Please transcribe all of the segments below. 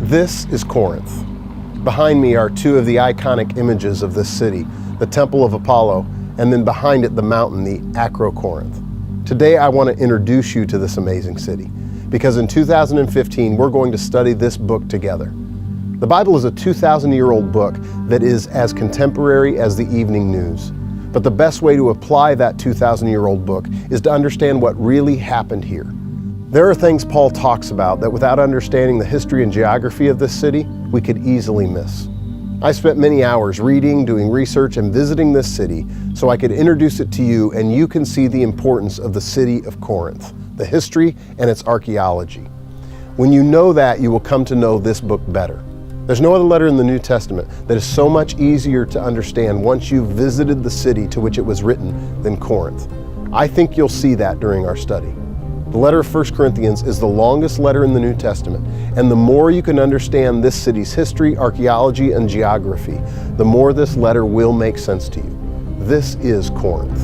This is Corinth. Behind me are two of the iconic images of this city, the Temple of Apollo, and then behind it the mountain, the Corinth. Today I want to introduce you to this amazing city, because in 2015 we're going to study this book together. The Bible is a 2,000-year-old book that is as contemporary as the evening news. But the best way to apply that 2,000-year-old book is to understand what really happened here. There are things Paul talks about that without understanding the history and geography of this city, we could easily miss. I spent many hours reading, doing research, and visiting this city so I could introduce it to you and you can see the importance of the city of Corinth, the history and its archaeology. When you know that, you will come to know this book better. There's no other letter in the New Testament that is so much easier to understand once you've visited the city to which it was written than Corinth. I think you'll see that during our study. The letter of 1 Corinthians is the longest letter in the New Testament, and the more you can understand this city's history, archaeology, and geography, the more this letter will make sense to you. This is Corinth.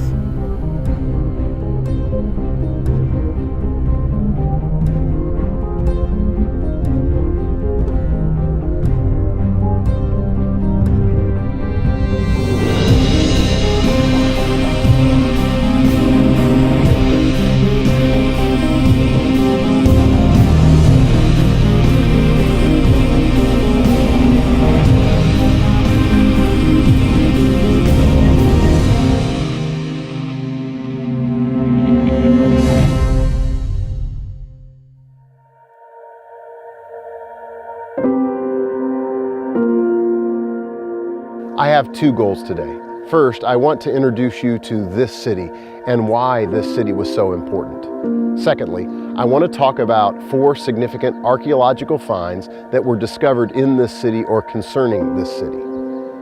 I have two goals today. First, I want to introduce you to this city and why this city was so important. Secondly, I want to talk about 4 significant archaeological finds that were discovered in this city or concerning this city.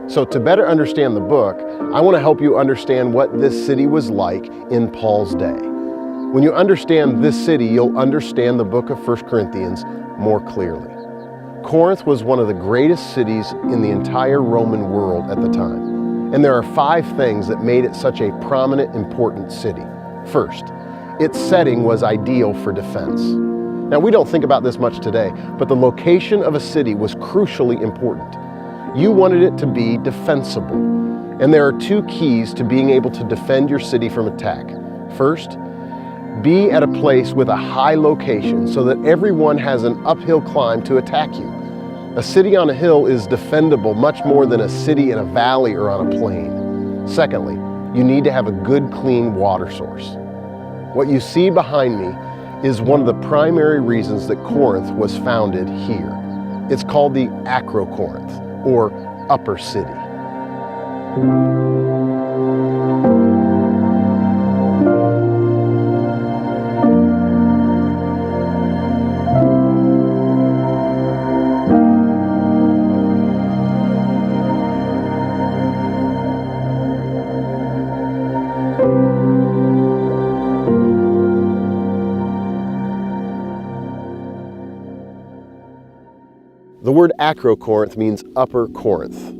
So to better understand the book, I want to help you understand what this city was like in Paul's day. When you understand this city, you'll understand the book of 1 Corinthians more clearly. Corinth was one of the greatest cities in the entire Roman world at the time. And there are 5 things that made it such a prominent, important city. First, its setting was ideal for defense. Now, we don't think about this much today, but the location of a city was crucially important. You wanted it to be defensible. And there are 2 keys to being able to defend your city from attack. First, be at a place with a high location so that everyone has an uphill climb to attack you. A city on a hill is defendable much more than a city in a valley or on a plain. Secondly, you need to have a good, clean water source. What you see behind me is one of the primary reasons that Corinth was founded here. It's called the Corinth, or Upper City. The word Corinth means Upper Corinth.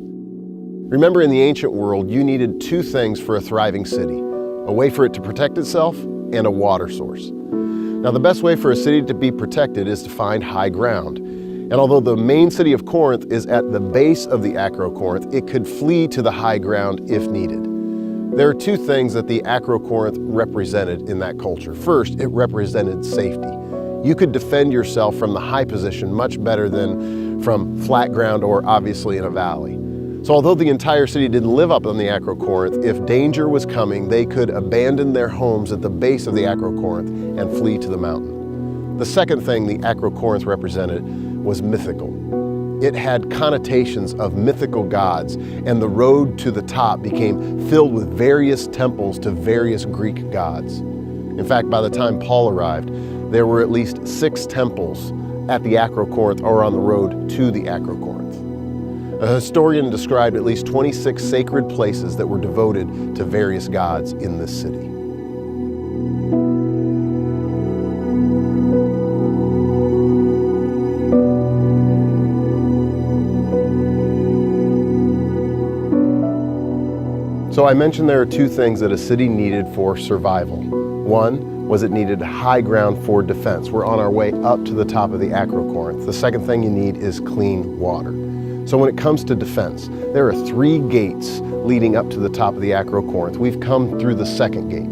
Remember, in the ancient world, you needed 2 things for a thriving city: a way for it to protect itself and a water source. Now, the best way for a city to be protected is to find high ground. And although the main city of Corinth is at the base of the Corinth, it could flee to the high ground if needed. There are 2 things that the Corinth represented in that culture. First, it represented safety. You could defend yourself from the high position much better than from flat ground or obviously in a valley. So although the entire city didn't live up on the Corinth, if danger was coming, they could abandon their homes at the base of the Corinth and flee to the mountain. The second thing the Corinth represented was mythical. It had connotations of mythical gods, and the road to the top became filled with various temples to various Greek gods. In fact, by the time Paul arrived, there were at least 6 temples at the Corinth or on the road to the Corinth. A historian described at least 26 sacred places that were devoted to various gods in this city. So I mentioned there are 2 things that a city needed for survival. 1 was it needed high ground for defense. We're on our way up to the top of the Acrocorinth. The second thing you need is clean water. So when it comes to defense, there are 3 gates leading up to the top of the Acrocorinth. We've come through the second gate.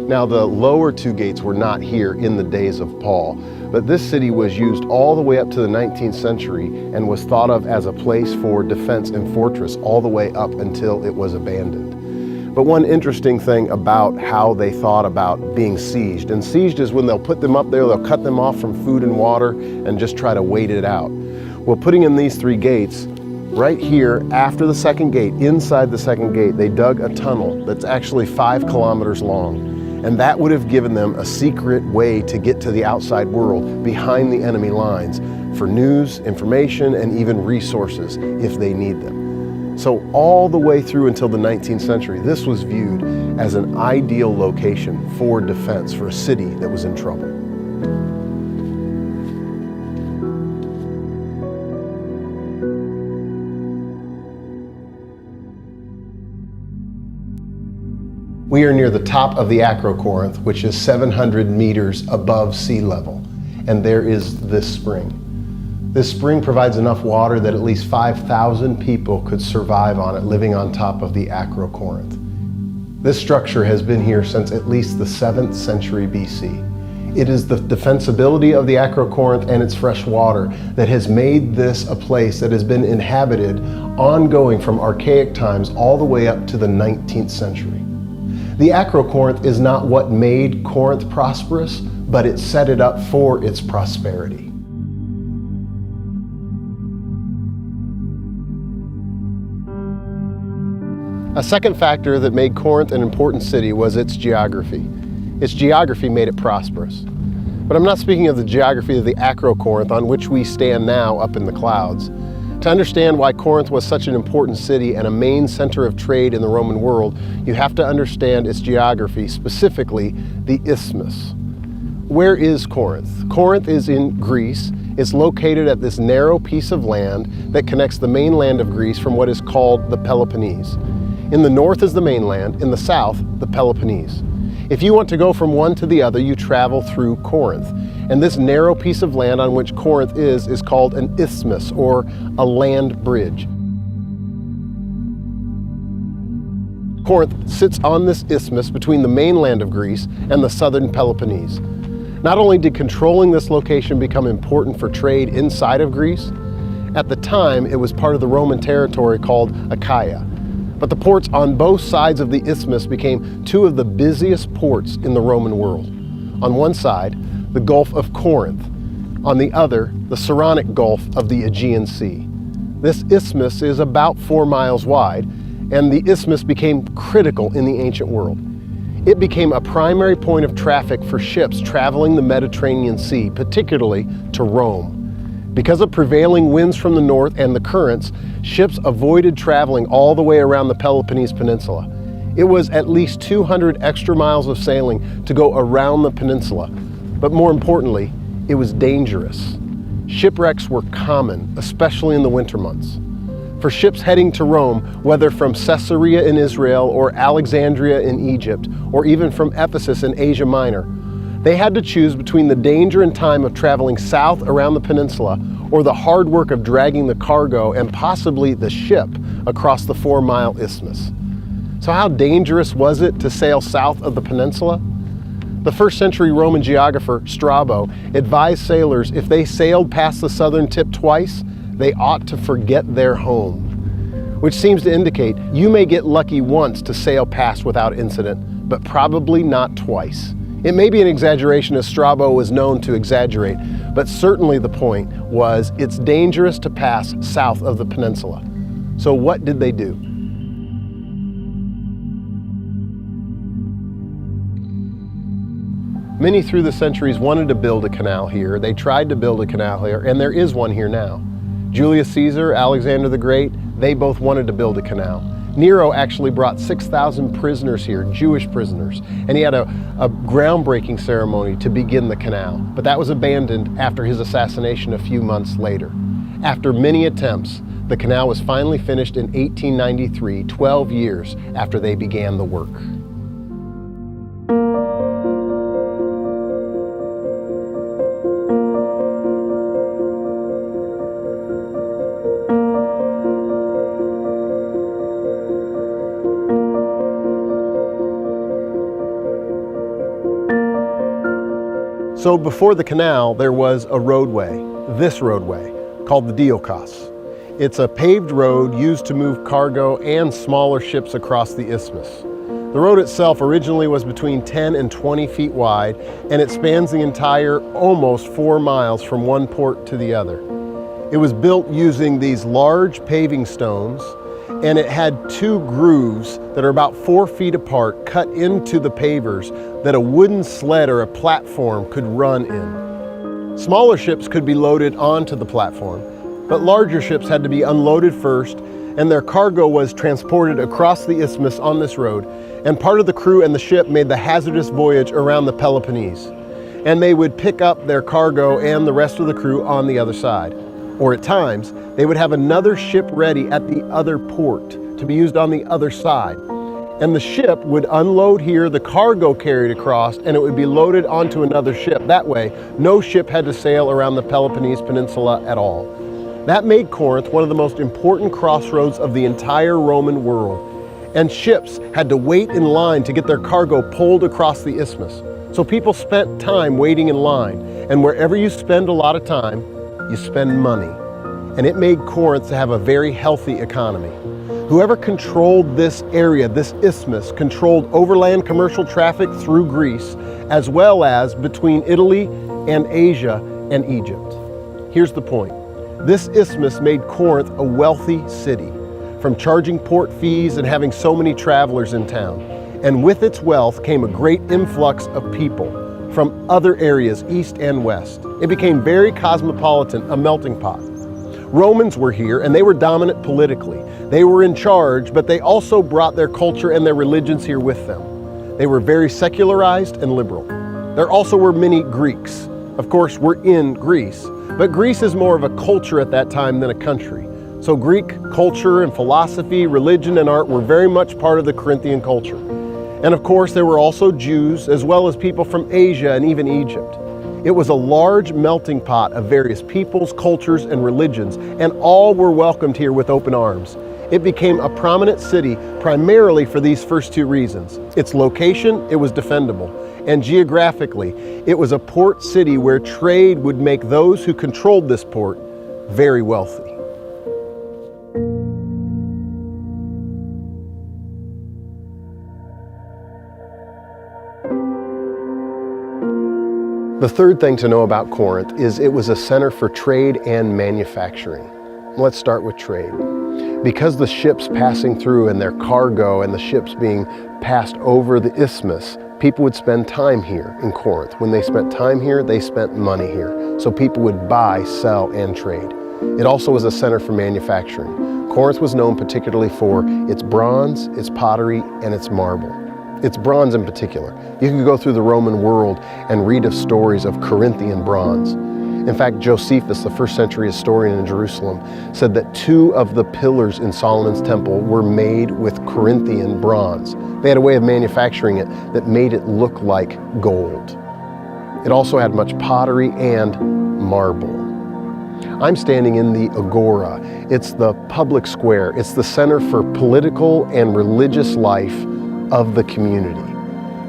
Now the lower 2 gates were not here in the days of Paul, but this city was used all the way up to the 19th century and was thought of as a place for defense and fortress all the way up until it was abandoned. But one interesting thing about how they thought about being sieged, and sieged is when they'll put them up there, they'll cut them off from food and water and just try to wait it out. Well, putting in these 3 gates, right here after the second gate, inside the second gate, they dug a tunnel that's actually 5 kilometers long. And that would have given them a secret way to get to the outside world behind the enemy lines for news, information, and even resources if they need them. So all the way through until the 19th century, this was viewed as an ideal location for defense for a city that was in trouble. We are near the top of the Acrocorinth, which is 700 meters above sea level, and there is this spring. This spring provides enough water that at least 5,000 people could survive on it living on top of the Acrocorinth. This structure has been here since at least the 7th century BC. It is the defensibility of the Acrocorinth and its fresh water that has made this a place that has been inhabited ongoing from archaic times all the way up to the 19th century. The Acrocorinth is not what made Corinth prosperous, but it set it up for its prosperity. A second factor that made Corinth an important city was its geography. Its geography made it prosperous. But I'm not speaking of the geography of the Acrocorinth on which we stand now up in the clouds. To understand why Corinth was such an important city and a main center of trade in the Roman world, you have to understand its geography, specifically the isthmus. Where is Corinth? Corinth is in Greece. It's located at this narrow piece of land that connects the mainland of Greece from what is called the Peloponnese. In the north is the mainland, in the south, the Peloponnese. If you want to go from one to the other, you travel through Corinth. And this narrow piece of land on which Corinth is called an isthmus, or a land bridge. Corinth sits on this isthmus between the mainland of Greece and the southern Peloponnese. Not only did controlling this location become important for trade inside of Greece, at the time it was part of the Roman territory called Achaia. But the ports on both sides of the isthmus became 2 of the busiest ports in the Roman world. On one side, the Gulf of Corinth. On the other, the Saronic Gulf of the Aegean Sea. This isthmus is about 4 miles wide, and the isthmus became critical in the ancient world. It became a primary point of traffic for ships traveling the Mediterranean Sea, particularly to Rome. Because of prevailing winds from the north and the currents, ships avoided traveling all the way around the Peloponnese Peninsula. It was at least 200 extra miles of sailing to go around the peninsula. But more importantly, it was dangerous. Shipwrecks were common, especially in the winter months. For ships heading to Rome, whether from Caesarea in Israel or Alexandria in Egypt, or even from Ephesus in Asia Minor, they had to choose between the danger and time of traveling south around the peninsula or the hard work of dragging the cargo and possibly the ship across the 4-mile isthmus. So how dangerous was it to sail south of the peninsula? The 1st century Roman geographer Strabo advised sailors if they sailed past the southern tip twice, they ought to forget their home. Which seems to indicate you may get lucky once to sail past without incident, but probably not twice. It may be an exaggeration, as Strabo was known to exaggerate, but certainly the point was it's dangerous to pass south of the peninsula. So what did they do? Many through the centuries wanted to build a canal here. They tried to build a canal here, and there is one here now. Julius Caesar, Alexander the Great, they both wanted to build a canal. Nero actually brought 6,000 prisoners here, Jewish prisoners, and he had a groundbreaking ceremony to begin the canal. But that was abandoned after his assassination a few months later. After many attempts, the canal was finally finished in 1893, 12 years after they began the work. So before the canal, there was a roadway, this roadway, called the Diolkos. It's a paved road used to move cargo and smaller ships across the isthmus. The road itself originally was between 10 and 20 feet wide, and it spans the entire almost 4 miles from one port to the other. It was built using these large paving stones, and it had 2 grooves that are about 4 feet apart cut into the pavers that a wooden sled or a platform could run in. Smaller ships could be loaded onto the platform, but larger ships had to be unloaded first, and their cargo was transported across the isthmus on this road, and part of the crew and the ship made the hazardous voyage around the Peloponnese. And they would pick up their cargo and the rest of the crew on the other side. Or at times, they would have another ship ready at the other port to be used on the other side. And the ship would unload here, the cargo carried across, and it would be loaded onto another ship. That way, no ship had to sail around the Peloponnese Peninsula at all. That made Corinth one of the most important crossroads of the entire Roman world. And ships had to wait in line to get their cargo pulled across the isthmus. So people spent time waiting in line. And wherever you spend a lot of time, you spend money. And it made Corinth to have a very healthy economy. Whoever controlled this area, this isthmus, controlled overland commercial traffic through Greece, as well as between Italy and Asia and Egypt. Here's the point. This isthmus made Corinth a wealthy city, from charging port fees and having so many travelers in town. And with its wealth came a great influx of people from other areas, east and west. It became very cosmopolitan, a melting pot. Romans were here, and they were dominant politically. They were in charge, but they also brought their culture and their religions here with them. They were very secularized and liberal. There also were many Greeks. Of course, we're in Greece, but Greece is more of a culture at that time than a country. So Greek culture and philosophy, religion and art were very much part of the Corinthian culture. And of course, there were also Jews, as well as people from Asia and even Egypt. It was a large melting pot of various peoples, cultures, and religions, and all were welcomed here with open arms. It became a prominent city primarily for these first 2 reasons. Its location, it was defendable, and geographically, it was a port city where trade would make those who controlled this port very wealthy. The third thing to know about Corinth is it was a center for trade and manufacturing. Let's start with trade. Because the ships passing through and their cargo and the ships being passed over the isthmus, people would spend time here in Corinth. When they spent time here, they spent money here. So people would buy, sell, and trade. It also was a center for manufacturing. Corinth was known particularly for its bronze, its pottery, and its marble. It's bronze in particular. You can go through the Roman world and read of stories of Corinthian bronze. In fact, Josephus, the 1st century historian in Jerusalem, said that 2 of the pillars in Solomon's temple were made with Corinthian bronze. They had a way of manufacturing it that made it look like gold. It also had much pottery and marble. I'm standing in the Agora. It's the public square. It's the center for political and religious life of the community.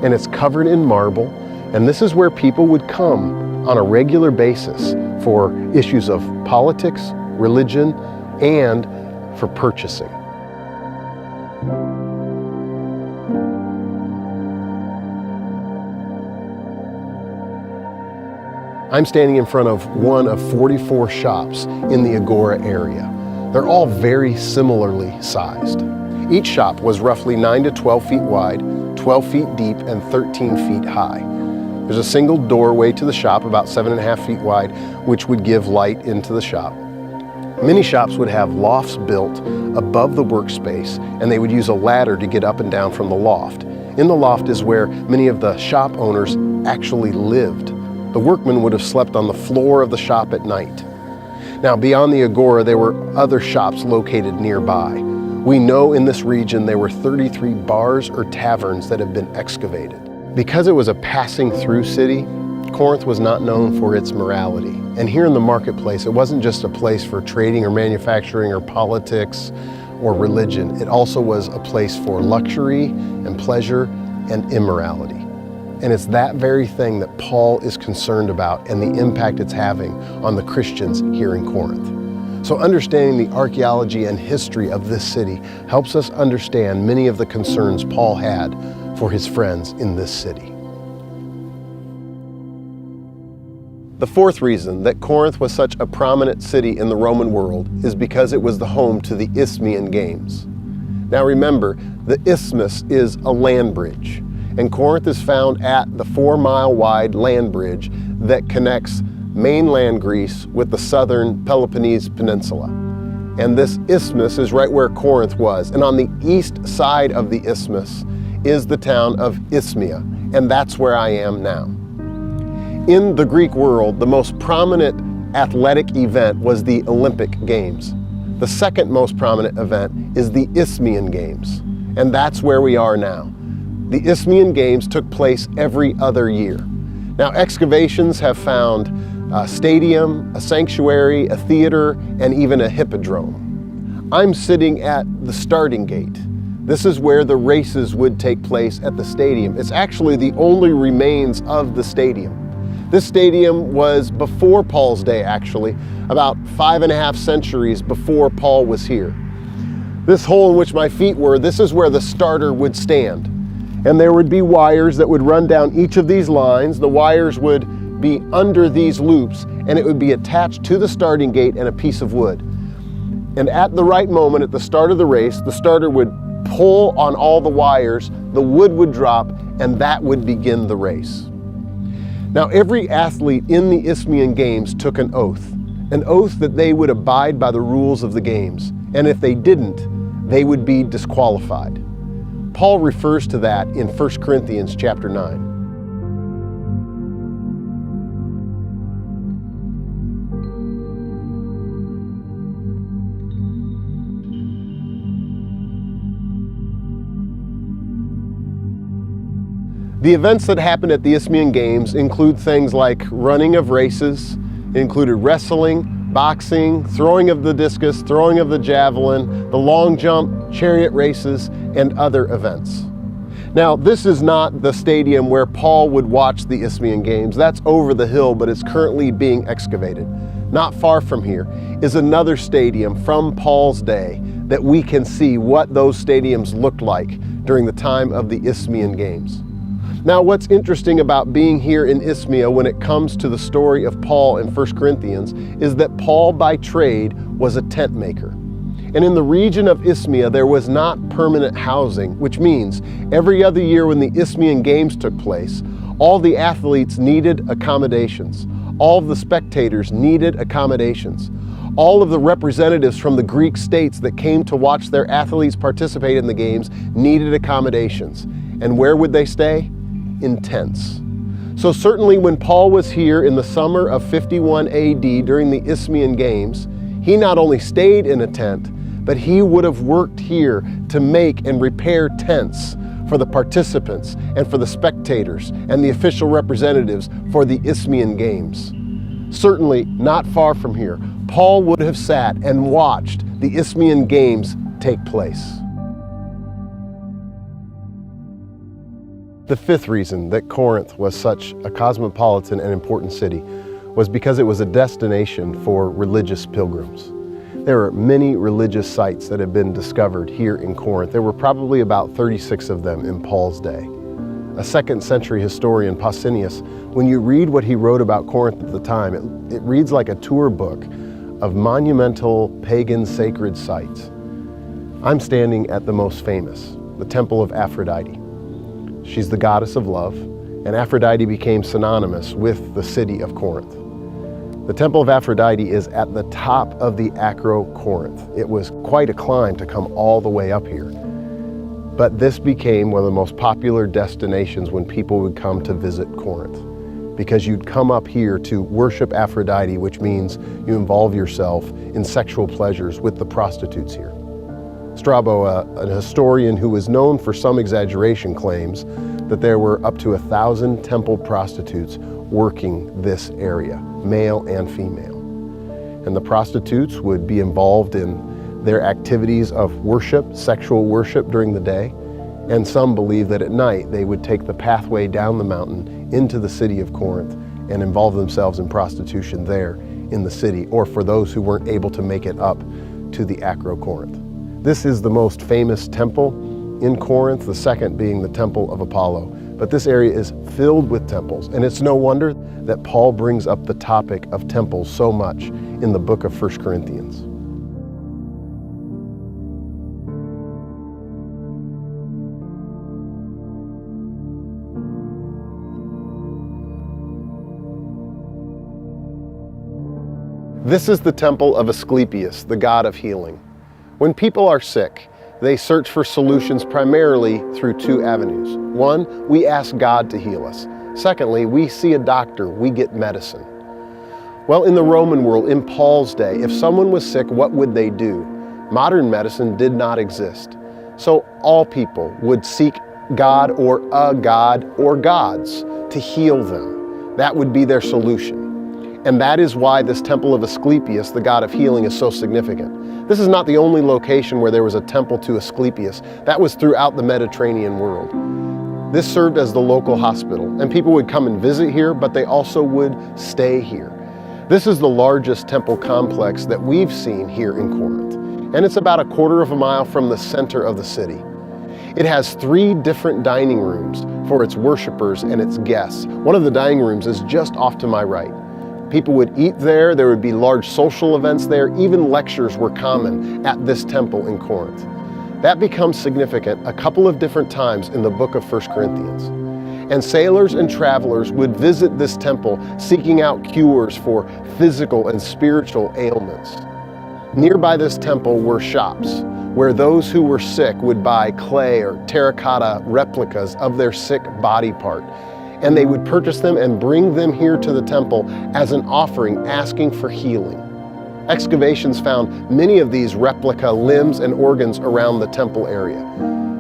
And it's covered in marble, and this is where people would come on a regular basis for issues of politics, religion, and for purchasing. I'm standing in front of one of 44 shops in the Agora area. They're all very similarly sized. Each shop was roughly 9 to 12 feet wide, 12 feet deep, and 13 feet high. There's a single doorway to the shop about 7.5 feet wide, which would give light into the shop. Many shops would have lofts built above the workspace, and they would use a ladder to get up and down from the loft. In the loft is where many of the shop owners actually lived. The workmen would have slept on the floor of the shop at night. Now, beyond the Agora, there were other shops located nearby. We know in this region there were 33 bars or taverns that have been excavated. Because it was a passing through city, Corinth was not known for its morality. And here in the marketplace, it wasn't just a place for trading or manufacturing or politics or religion. It also was a place for luxury and pleasure and immorality. And it's that very thing that Paul is concerned about and the impact it's having on the Christians here in Corinth. So understanding the archaeology and history of this city helps us understand many of the concerns Paul had for his friends in this city. The fourth reason that Corinth was such a prominent city in the Roman world is because it was the home to the Isthmian Games. Now remember, the isthmus is a land bridge, and Corinth is found at the 4-mile-wide land bridge that connects mainland Greece with the southern Peloponnese Peninsula. And this isthmus is right where Corinth was, and on the east side of the isthmus is the town of Isthmia, and that's where I am now. In the Greek world, the most prominent athletic event was the Olympic Games. The second most prominent event is the Isthmian Games, and that's where we are now. The Isthmian Games took place every other year. Now, excavations have found a stadium, a sanctuary, a theater, and even a hippodrome. I'm sitting at the starting gate. This is where the races would take place at the stadium. It's actually the only remains of the stadium. This stadium was before Paul's day, actually, about 5.5 centuries before Paul was here. This hole in which my feet were, this is where the starter would stand. And there would be wires that would run down each of these lines. The wires would be under these loops, and it would be attached to the starting gate and a piece of wood. And at the right moment, at the start of the race, the starter would pull on all the wires, the wood would drop, and that would begin the race. Now, every athlete in the Isthmian Games took an oath that they would abide by the rules of the games, and if they didn't, they would be disqualified. Paul refers to that in 1 Corinthians chapter 9. The events that happened at the Isthmian Games include things like running of races, it included wrestling, boxing, throwing of the discus, throwing of the javelin, the long jump, chariot races, and other events. Now, this is not the stadium where Paul would watch the Isthmian Games. That's over the hill, but it's currently being excavated. Not far from here is another stadium from Paul's day that we can see what those stadiums looked like during the time of the Isthmian Games. Now, what's interesting about being here in Isthmia when it comes to the story of Paul in 1 Corinthians is that Paul by trade was a tent maker. And in the region of Isthmia, there was not permanent housing, which means every other year when the Isthmian Games took place, all the athletes needed accommodations. All of the spectators needed accommodations. All of the representatives from the Greek states that came to watch their athletes participate in the games needed accommodations. And where would they stay? In tents. So certainly when Paul was here in the summer of 51 AD during the Isthmian Games, he not only stayed in a tent, but he would have worked here to make and repair tents for the participants and for the spectators and the official representatives for the Isthmian Games. Certainly not far from here, Paul would have sat and watched the Isthmian Games take place. The fifth reason that Corinth was such a cosmopolitan and important city was because it was a destination for religious pilgrims. There are many religious sites that have been discovered here in Corinth. There were probably about 36 of them in Paul's day. A 2nd century historian, Pausanias, when you read what he wrote about Corinth at the time, it reads like a tour book of monumental pagan sacred sites. I'm standing at the most famous, the Temple of Aphrodite. She's the goddess of love, and Aphrodite became synonymous with the city of Corinth. The Temple of Aphrodite is at the top of the Acro Corinth. It was quite a climb to come all the way up here. But this became one of the most popular destinations when people would come to visit Corinth, because you'd come up here to worship Aphrodite, which means you involve yourself in sexual pleasures with the prostitutes here. Strabo, an historian who is known for some exaggeration, claims that there were up to 1,000 temple prostitutes working this area, male and female. And the prostitutes would be involved in their activities of worship, sexual worship during the day, And some believe that at night they would take the pathway down the mountain into the city of Corinth and involve themselves in prostitution there in the city, or for those who weren't able to make it up to the Acro-Corinth. This is the most famous temple in Corinth, the second being the Temple of Apollo. But this area is filled with temples, and it's no wonder that Paul brings up the topic of temples so much in the book of 1 Corinthians. This is the temple of Asclepius, the god of healing. When people are sick, they search for solutions primarily through two avenues. One, we ask God to heal us. Secondly, we see a doctor, we get medicine. Well, in the Roman world, in Paul's day, if someone was sick, what would they do? Modern medicine did not exist. So all people would seek God or a god or gods to heal them. That would be their solution. And that is why this temple of Asclepius, the god of healing, is so significant. This is not the only location where there was a temple to Asclepius. That was throughout the Mediterranean world. This served as the local hospital, and people would come and visit here, but they also would stay here. This is the largest temple complex that we've seen here in Corinth, and it's about a quarter of a mile from the center of the city. It has 3 different dining rooms for its worshipers and its guests. One of the dining rooms is just off to my right. People would eat there, there would be large social events there, even lectures were common at this temple in Corinth. That becomes significant a couple of different times in the book of 1 Corinthians. And sailors and travelers would visit this temple seeking out cures for physical and spiritual ailments. Nearby this temple were shops where those who were sick would buy clay or terracotta replicas of their sick body part, and they would purchase them and bring them here to the temple as an offering, asking for healing. Excavations found many of these replica limbs and organs around the temple area.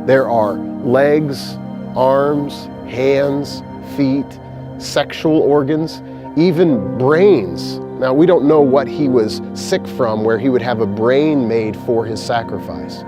There are legs, arms, hands, feet, sexual organs, even brains. Now, we don't know what he was sick from, where he would have a brain made for his sacrifice.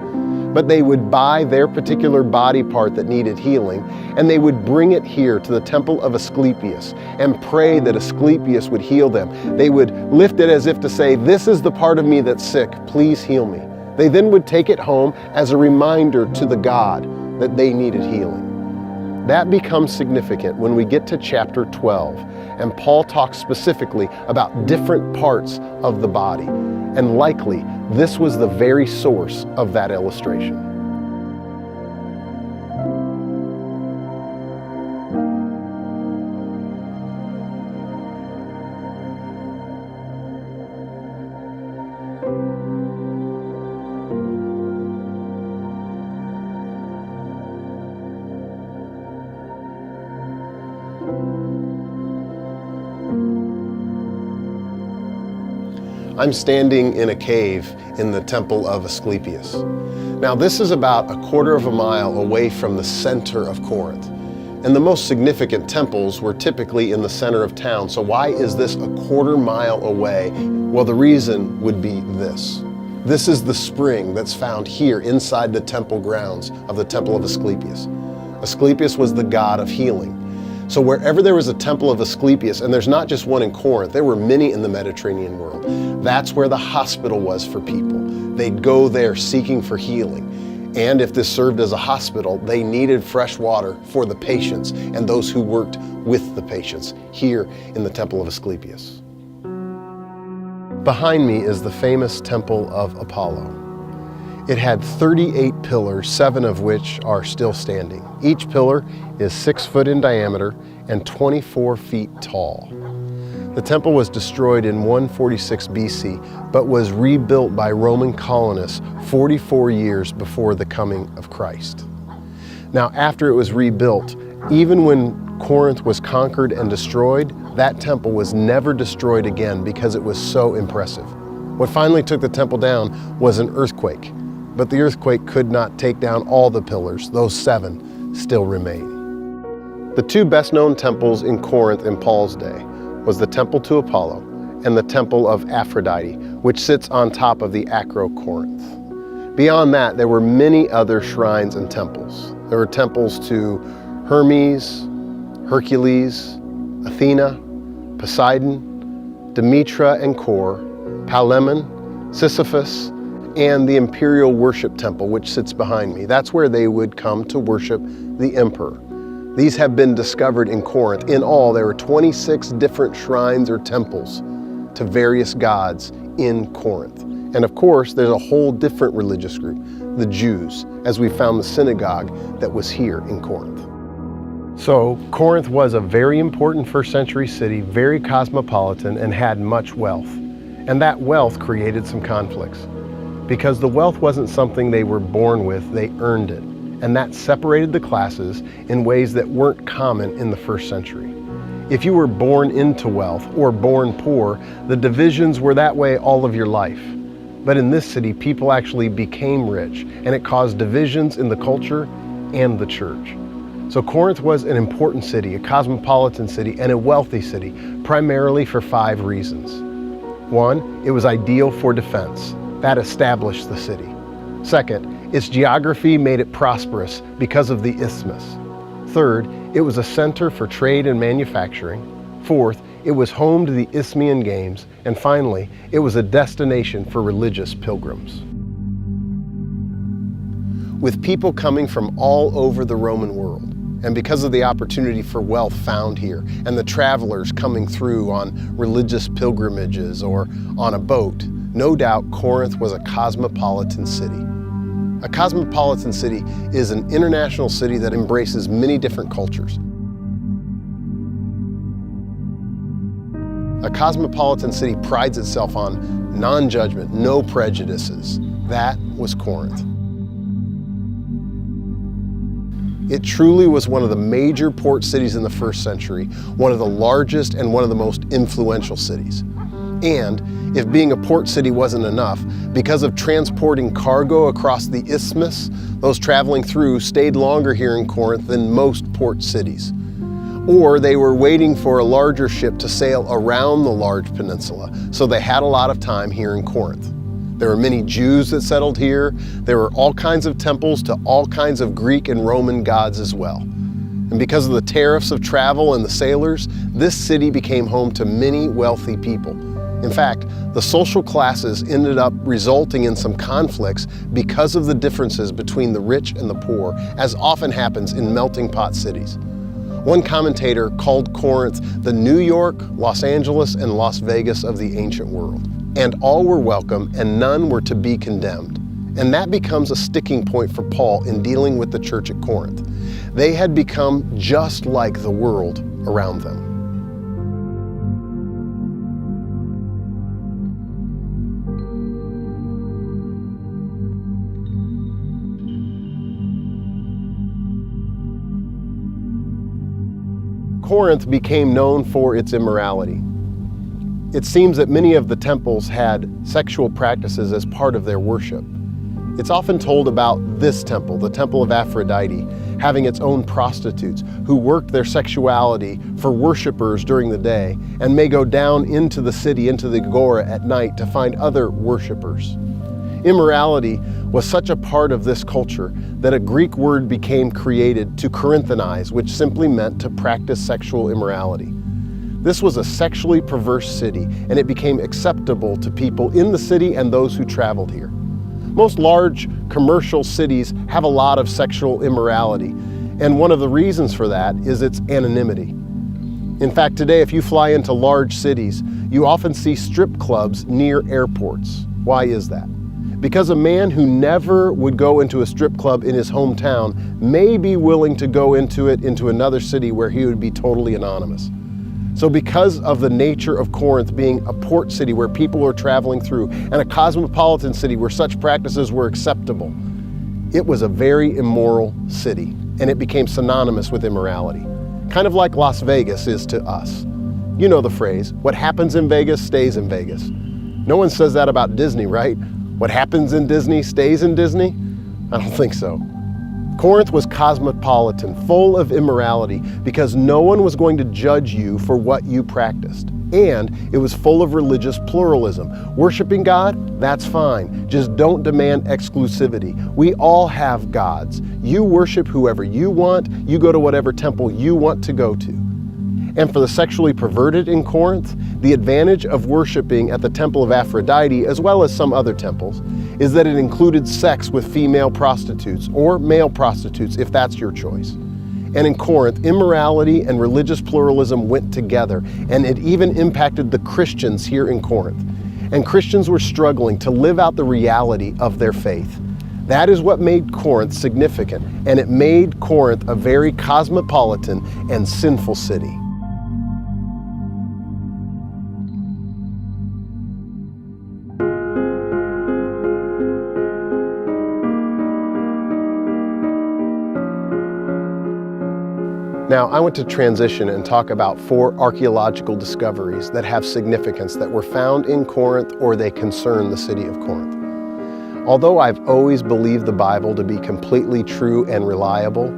But they would buy their particular body part that needed healing, and they would bring it here to the temple of Asclepius and pray that Asclepius would heal them. They would lift it as if to say, "This is the part of me that's sick, please heal me." They then would take it home as a reminder to the God that they needed healing. That becomes significant when we get to chapter 12, and Paul talks specifically about different parts of the body, and likely this was the very source of that illustration. I'm standing in a cave in the temple of Asclepius. Now, this is about a quarter of a mile away from the center of Corinth. And the most significant temples were typically in the center of town. So why is this a quarter mile away? Well, the reason would be this. This is the spring that's found here inside the temple grounds of the temple of Asclepius. Asclepius was the god of healing. So wherever there was a temple of Asclepius, and there's not just one in Corinth, there were many in the Mediterranean world, that's where the hospital was for people. They'd go there seeking for healing. And if this served as a hospital, they needed fresh water for the patients and those who worked with the patients here in the temple of Asclepius. Behind me is the famous temple of Apollo. It had 38 pillars, 7 of which are still standing. Each pillar is 6 foot in diameter and 24 feet tall. The temple was destroyed in 146 BC, but was rebuilt by Roman colonists 44 years before the coming of Christ. Now, after it was rebuilt, even when Corinth was conquered and destroyed, that temple was never destroyed again because it was so impressive. What finally took the temple down was an earthquake. But the earthquake could not take down all the pillars. Those 7 still remain. The 2 best-known temples in Corinth in Paul's day was the temple to Apollo and the temple of Aphrodite, which sits on top of the Acro-Corinth. Beyond that, there were many other shrines and temples. There were temples to Hermes, Hercules, Athena, Poseidon, Demetra and Kore, Palemon, Sisyphus, and the imperial worship temple, which sits behind me. That's where they would come to worship the emperor. These have been discovered in Corinth. In all, there were 26 different shrines or temples to various gods in Corinth. And of course, there's a whole different religious group, the Jews, as we found the synagogue that was here in Corinth. So Corinth was a very important first century city, very cosmopolitan, and had much wealth. And that wealth created some conflicts. Because the wealth wasn't something they were born with, they earned it. And that separated the classes in ways that weren't common in the first century. If you were born into wealth or born poor, the divisions were that way all of your life. But in this city, people actually became rich, and it caused divisions in the culture and the church. So Corinth was an important city, a cosmopolitan city, and a wealthy city, primarily for 5 reasons. 1, it was ideal for defense. That established the city. 2nd, its geography made it prosperous because of the isthmus. 3rd, it was a center for trade and manufacturing. 4th, it was home to the Isthmian Games. And finally, it was a destination for religious pilgrims. With people coming from all over the Roman world, and because of the opportunity for wealth found here, and the travelers coming through on religious pilgrimages or on a boat, no doubt Corinth was a cosmopolitan city. A cosmopolitan city is an international city that embraces many different cultures. A cosmopolitan city prides itself on non-judgment, no prejudices. That was Corinth. It truly was one of the major port cities in the first century, one of the largest and one of the most influential cities. And if being a port city wasn't enough, because of transporting cargo across the isthmus, those traveling through stayed longer here in Corinth than most port cities. Or they were waiting for a larger ship to sail around the large peninsula, so they had a lot of time here in Corinth. There were many Jews that settled here. There were all kinds of temples to all kinds of Greek and Roman gods as well. And because of the tariffs of travel and the sailors, this city became home to many wealthy people. In fact, the social classes ended up resulting in some conflicts because of the differences between the rich and the poor, as often happens in melting pot cities. One commentator called Corinth the New York, Los Angeles, and Las Vegas of the ancient world. And all were welcome, and none were to be condemned. And that becomes a sticking point for Paul in dealing with the church at Corinth. They had become just like the world around them. Corinth became known for its immorality. It seems that many of the temples had sexual practices as part of their worship. It's often told about this temple, the Temple of Aphrodite, having its own prostitutes who worked their sexuality for worshipers during the day and may go down into the city, into the agora at night to find other worshipers. Immorality was such a part of this culture that a Greek word became created to Corinthianize, which simply meant to practice sexual immorality. This was a sexually perverse city, and it became acceptable to people in the city and those who traveled here. Most large commercial cities have a lot of sexual immorality, and one of the reasons for that is its anonymity. In fact, today, if you fly into large cities, you often see strip clubs near airports. Why is that? Because a man who never would go into a strip club in his hometown may be willing to go into another city where he would be totally anonymous. So because of the nature of Corinth being a port city where people were traveling through and a cosmopolitan city where such practices were acceptable, it was a very immoral city, and it became synonymous with immorality. Kind of like Las Vegas is to us. You know the phrase, what happens in Vegas stays in Vegas. No one says that about Disney, right? What happens in Disney stays in Disney? I don't think so. Corinth was cosmopolitan, full of immorality, because no one was going to judge you for what you practiced. And it was full of religious pluralism. Worshiping God, that's fine. Just don't demand exclusivity. We all have gods. You worship whoever you want, you go to whatever temple you want to go to. And for the sexually perverted in Corinth, the advantage of worshiping at the temple of Aphrodite, as well as some other temples, is that it included sex with female prostitutes, or male prostitutes if that's your choice. And in Corinth, immorality and religious pluralism went together, and it even impacted the Christians here in Corinth. And Christians were struggling to live out the reality of their faith. That is what made Corinth significant, and it made Corinth a very cosmopolitan and sinful city. Now, I want to transition and talk about 4 archaeological discoveries that have significance that were found in Corinth or they concern the city of Corinth. Although I've always believed the Bible to be completely true and reliable,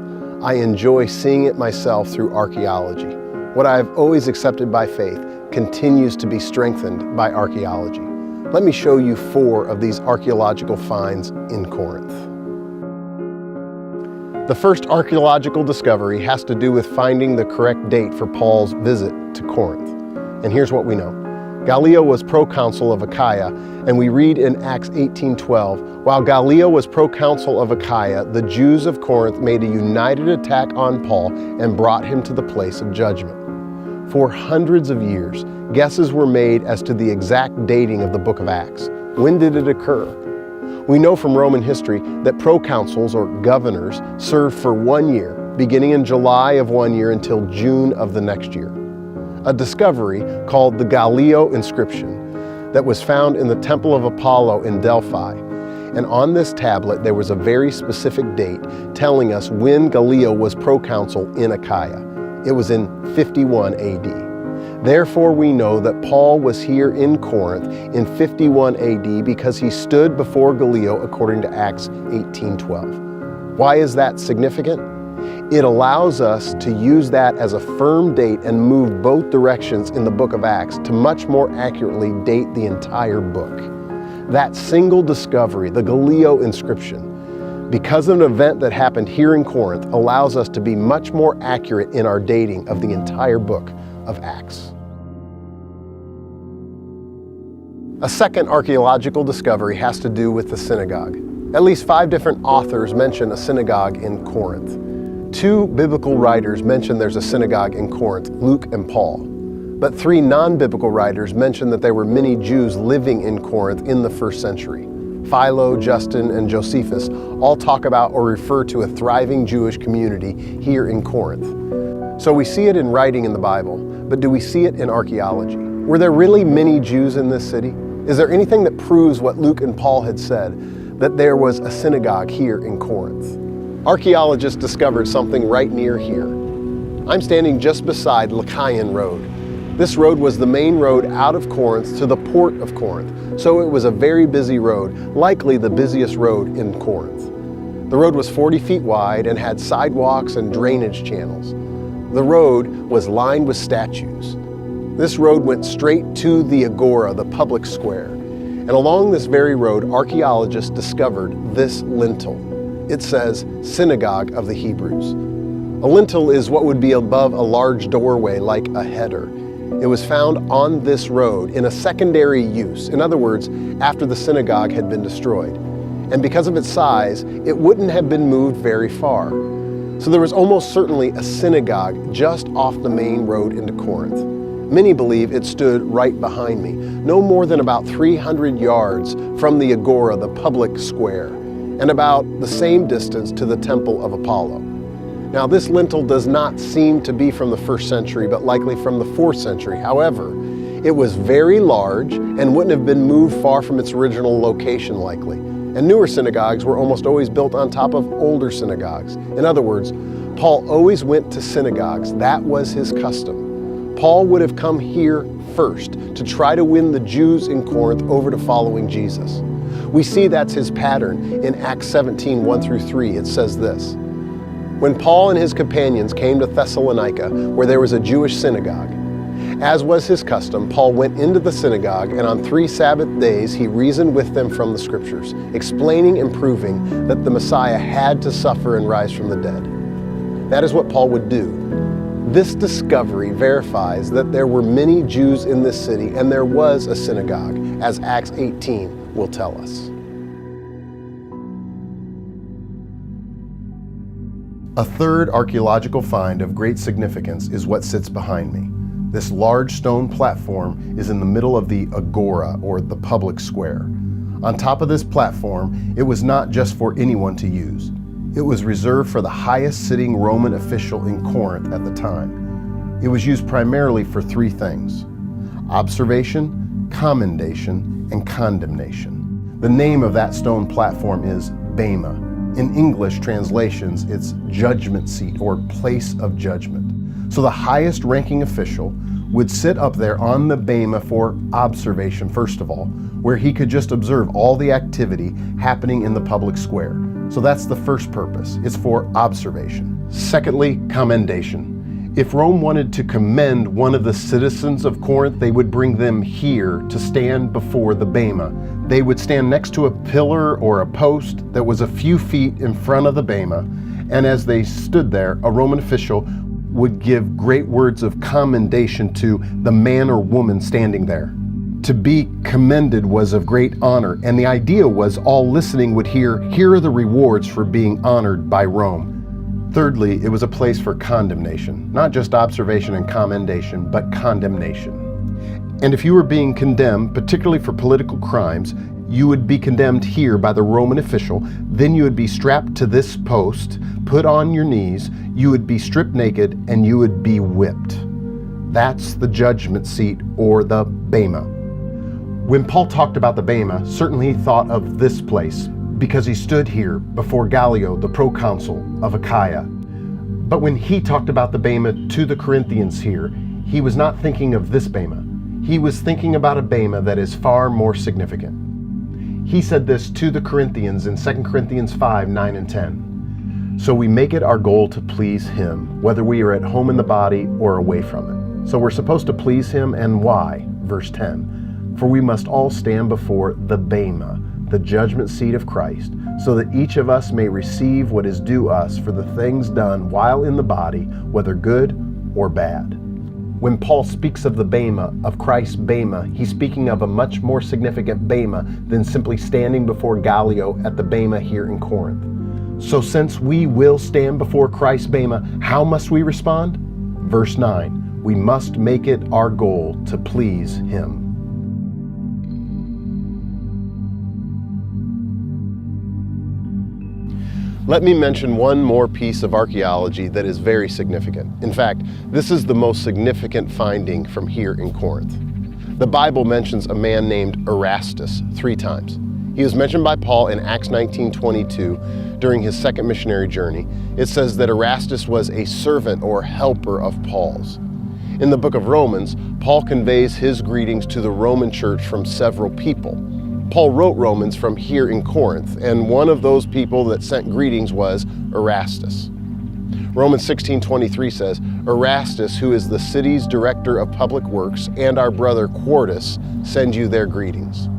I enjoy seeing it myself through archaeology. What I have always accepted by faith continues to be strengthened by archaeology. Let me show you 4 of these archaeological finds in Corinth. The first archaeological discovery has to do with finding the correct date for Paul's visit to Corinth. And here's what we know. Gallio was proconsul of Achaia, and we read in Acts 18:12, while Gallio was proconsul of Achaia, the Jews of Corinth made a united attack on Paul and brought him to the place of judgment. For hundreds of years, guesses were made as to the exact dating of the book of Acts. When did it occur? We know from Roman history that proconsuls, or governors, served for 1 year, beginning in July of 1 year until June of the next year. A discovery called the Gallio inscription that was found in the Temple of Apollo in Delphi. And on this tablet there was a very specific date telling us when Gallio was proconsul in Achaia. It was in 51 AD. Therefore, we know that Paul was here in Corinth in 51 AD because he stood before Gallio according to Acts 18:12. Why is that significant? It allows us to use that as a firm date and move both directions in the book of Acts to much more accurately date the entire book. That single discovery, the Gallio inscription, because of an event that happened here in Corinth, allows us to be much more accurate in our dating of the entire book of Acts. A second archaeological discovery has to do with the synagogue. At least 5 different authors mention a synagogue in Corinth. 2 biblical writers mention there's a synagogue in Corinth, Luke and Paul. But 3 non-biblical writers mention that there were many Jews living in Corinth in the 1st century. Philo, Justin, and Josephus all talk about or refer to a thriving Jewish community here in Corinth. So we see it in writing in the Bible, but do we see it in archaeology? Were there really many Jews in this city? Is there anything that proves what Luke and Paul had said, that there was a synagogue here in Corinth? Archaeologists discovered something right near here. I'm standing just beside Lachian Road. This road was the main road out of Corinth to the port of Corinth, so it was a very busy road, likely the busiest road in Corinth. The road was 40 feet wide and had sidewalks and drainage channels. The road was lined with statues. This road went straight to the Agora, the public square. And along this very road, archaeologists discovered this lintel. It says, Synagogue of the Hebrews. A lintel is what would be above a large doorway like a header. It was found on this road in a secondary use, in other words, after the synagogue had been destroyed. And because of its size, it wouldn't have been moved very far. So there was almost certainly a synagogue just off the main road into Corinth. Many believe it stood right behind me, no more than about 300 yards from the Agora, the public square, and about the same distance to the Temple of Apollo. Now, this lintel does not seem to be from the 1st century, but likely from the 4th century. However, it was very large and wouldn't have been moved far from its original location likely. And newer synagogues were almost always built on top of older synagogues. In other words, Paul always went to synagogues. That was his custom. Paul would have come here first to try to win the Jews in Corinth over to following Jesus. We see that's his pattern in Acts 17, 1 through 3. It says this, When Paul and his companions came to Thessalonica, where there was a Jewish synagogue, As was his custom, Paul went into the synagogue, and on 3 Sabbath days he reasoned with them from the Scriptures, explaining and proving that the Messiah had to suffer and rise from the dead. That is what Paul would do. This discovery verifies that there were many Jews in this city, and there was a synagogue, as Acts 18 will tell us. A third archaeological find of great significance is what sits behind me. This large stone platform is in the middle of the agora, or the public square. On top of this platform, it was not just for anyone to use. It was reserved for the highest sitting Roman official in Corinth at the time. It was used primarily for 3 things: observation, commendation, and condemnation. The name of that stone platform is Bema. In English translations, it's judgment seat or place of judgment. So the highest ranking official would sit up there on the Bema for observation, first of all, where he could just observe all the activity happening in the public square. So that's the first purpose. It's for observation. Secondly, commendation. If Rome wanted to commend one of the citizens of Corinth, they would bring them here to stand before the Bema. They would stand next to a pillar or a post that was a few feet in front of the Bema, and as they stood there, a Roman official would give great words of commendation to the man or woman standing there. To be commended was of great honor, and the idea was all listening would hear, here are the rewards for being honored by Rome. Thirdly, it was a place for condemnation, not just observation and commendation, but condemnation. And if you were being condemned, particularly for political crimes, you would be condemned here by the Roman official. Then you would be strapped to this post, put on your knees, you would be stripped naked, and you would be whipped. That's the judgment seat, or the Bema. When Paul talked about the Bema, certainly he thought of this place because he stood here before Gallio, the proconsul of Achaia. But when he talked about the Bema to the Corinthians here, he was not thinking of this Bema. He was thinking about a Bema that is far more significant. He said this to the Corinthians in 2 Corinthians 5, 9 and 10. So we make it our goal to please him, whether we are at home in the body or away from it. So we're supposed to please him, and why? Verse 10. For we must all stand before the Bema, the judgment seat of Christ, so that each of us may receive what is due us for the things done while in the body, whether good or bad. When Paul speaks of the Bema, of Christ's Bema, he's speaking of a much more significant Bema than simply standing before Gallio at the Bema here in Corinth. So since we will stand before Christ's Bema, how must we respond? Verse 9, we must make it our goal to please him. Let me mention one more piece of archaeology that is very significant. In fact, this is the most significant finding from here in Corinth. The Bible mentions a man named Erastus 3 times. He was mentioned by Paul in Acts 19:22 during his second missionary journey. It says that Erastus was a servant or helper of Paul's. In the book of Romans, Paul conveys his greetings to the Roman church from several people. Paul wrote Romans from here in Corinth, and one of those people that sent greetings was Erastus. Romans 16:23 says, Erastus, who is the city's director of public works, and our brother Quartus send you their greetings.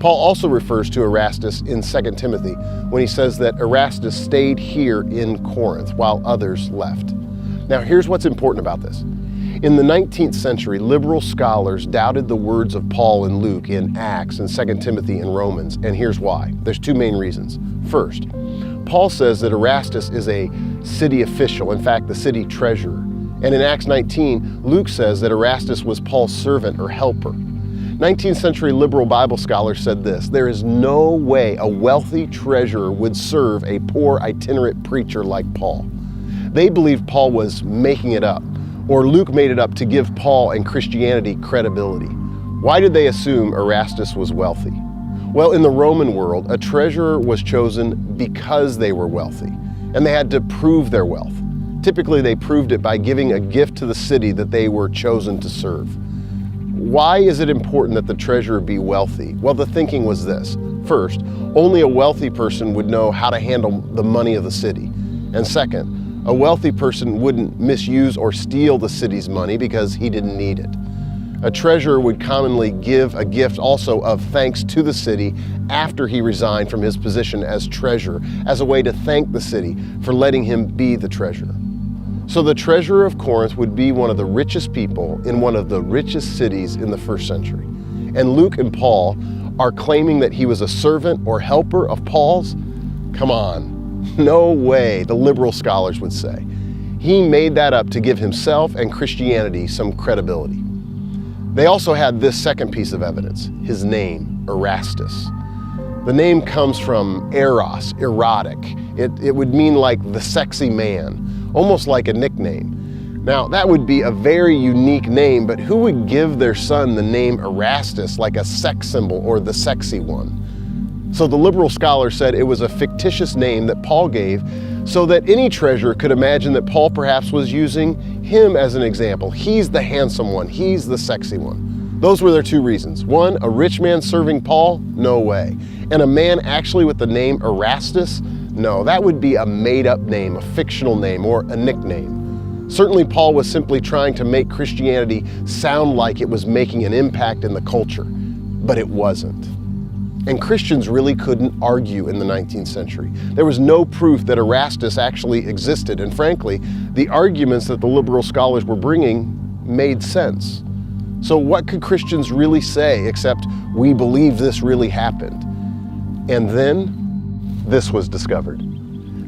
Paul also refers to Erastus in 2 Timothy when he says that Erastus stayed here in Corinth while others left. Now here's what's important about this. In the 19th century, liberal scholars doubted the words of Paul and Luke in Acts and 2 Timothy and Romans, and here's why. There's 2 main reasons. First, Paul says that Erastus is a city official, in fact, the city treasurer. And in Acts 19, Luke says that Erastus was Paul's servant or helper. 19th century liberal Bible scholars said this: there is no way a wealthy treasurer would serve a poor itinerant preacher like Paul. They believed Paul was making it up, or Luke made it up to give Paul and Christianity credibility. Why did they assume Erastus was wealthy? Well, in the Roman world, a treasurer was chosen because they were wealthy, and they had to prove their wealth. Typically, they proved it by giving a gift to the city that they were chosen to serve. Why is it important that the treasurer be wealthy? Well, the thinking was this. First, only a wealthy person would know how to handle the money of the city. And second, a wealthy person wouldn't misuse or steal the city's money because he didn't need it. A treasurer would commonly give a gift also of thanks to the city after he resigned from his position as treasurer, as a way to thank the city for letting him be the treasurer. So the treasurer of Corinth would be one of the richest people in one of the richest cities in the first century. And Luke and Paul are claiming that he was a servant or helper of Paul's? Come on, no way, the liberal scholars would say. He made that up to give himself and Christianity some credibility. They also had this second piece of evidence, his name, Erastus. The name comes from eros, erotic. It would mean like the sexy man, almost like a nickname. Now, that would be a very unique name, but who would give their son the name Erastus, like a sex symbol or the sexy one? So the liberal scholar said it was a fictitious name that Paul gave so that any treasurer could imagine that Paul perhaps was using him as an example. He's the handsome one, he's the sexy one. Those were their two reasons. One, a rich man serving Paul? No way. And a man actually with the name Erastus? No, that would be a made-up name, a fictional name, or a nickname. Certainly Paul was simply trying to make Christianity sound like it was making an impact in the culture, but it wasn't. And Christians really couldn't argue in the 19th century. There was no proof that Erastus actually existed, and frankly, the arguments that the liberal scholars were bringing made sense. So what could Christians really say except, we believe this really happened? And then, this was discovered.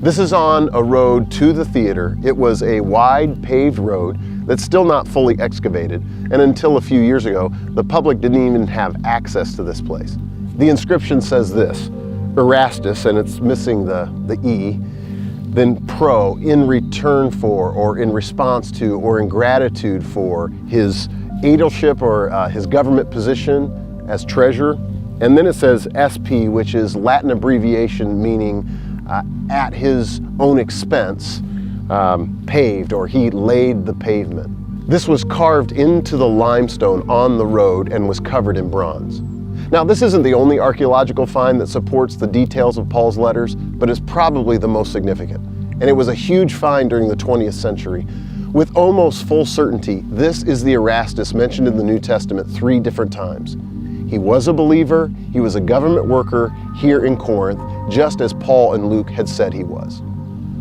This is on a road to the theater. It was a wide paved road that's still not fully excavated, and until a few years ago, the public didn't even have access to this place. The inscription says this, Erastus, and it's missing the E, then pro, in return for, or in response to, or in gratitude for his aedileship or his government position as treasurer. And then it says SP, which is Latin abbreviation meaning at his own expense, paved, or he laid the pavement. This was carved into the limestone on the road and was covered in bronze. Now, this isn't the only archaeological find that supports the details of Paul's letters, but it's probably the most significant. And it was a huge find during the 20th century. With almost full certainty, this is the Erastus mentioned in the New Testament 3 different times. He was a believer, he was a government worker here in Corinth, just as Paul and Luke had said he was.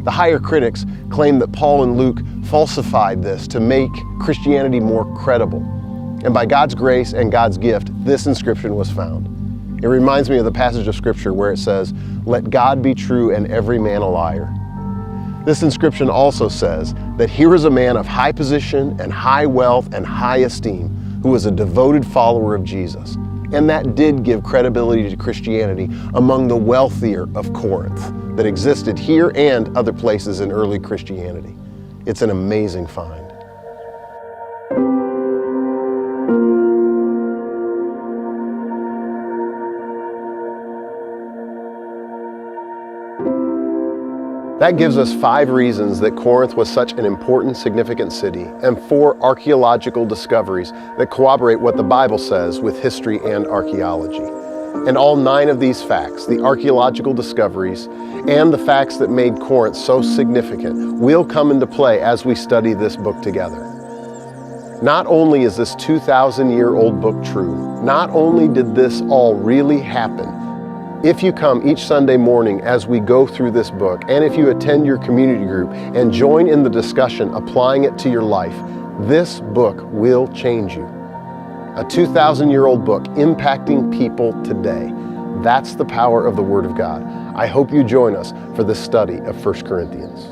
The higher critics claim that Paul and Luke falsified this to make Christianity more credible. And by God's grace and God's gift, this inscription was found. It reminds me of the passage of Scripture where it says, "Let God be true and every man a liar." This inscription also says that here is a man of high position and high wealth and high esteem who was a devoted follower of Jesus. And that did give credibility to Christianity among the wealthier of Corinth that existed here and other places in early Christianity. It's an amazing find. That gives us 5 reasons that Corinth was such an important, significant city, and 4 archaeological discoveries that corroborate what the Bible says with history and archaeology. And all 9 of these facts, the archaeological discoveries, and the facts that made Corinth so significant, will come into play as we study this book together. Not only is this 2,000-year-old book true, not only did this all really happen, if you come each Sunday morning as we go through this book, and if you attend your community group and join in the discussion applying it to your life, this book will change you. A 2,000-year-old book impacting people today. That's the power of the Word of God. I hope you join us for this study of 1 Corinthians.